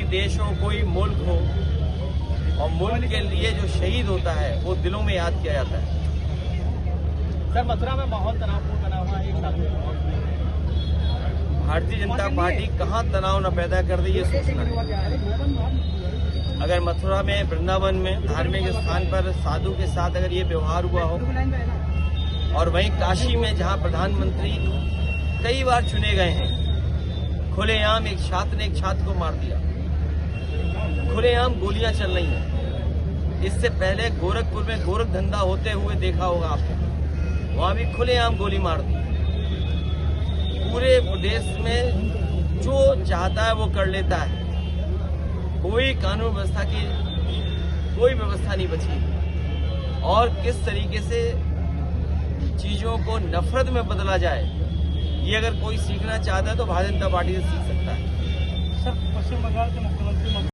देश हो, कोई मुल्क हो, और मुल्क के लिए जो शहीद होता है वो दिलों में याद किया जाता है। सर, मथुरा में माहौल तनावपूर्ण बना हुआ है, एक साल में भारतीय जनता पार्टी कहाँ तनाव न पैदा कर दी, ये सोचना है। अगर मथुरा में, वृंदावन में, धार्मिक स्थान पर साधु के साथ अगर ये व्यवहार हुआ हो, और वहीं काशी में जहाँ प्रधानमंत्री कई बार चुने गए हैं, खुलेआम एक छात्र ने एक छात्र को मार दिया, खुलेआम गोलियां चल रही हैं। इससे पहले गोरखपुर में गोरख धंधा होते हुए देखा होगा आपने, वहां भी खुलेआम गोली मार दी। पूरे प्रदेश में जो चाहता है वो कर लेता है, कोई कानून व्यवस्था की कोई व्यवस्था नहीं बची। और किस तरीके से चीजों को नफरत में बदला जाए, ये अगर कोई सीखना चाहता है तो भारतीय जनता पार्टी से सीख सकता है। सर, पश्चिम बंगाल के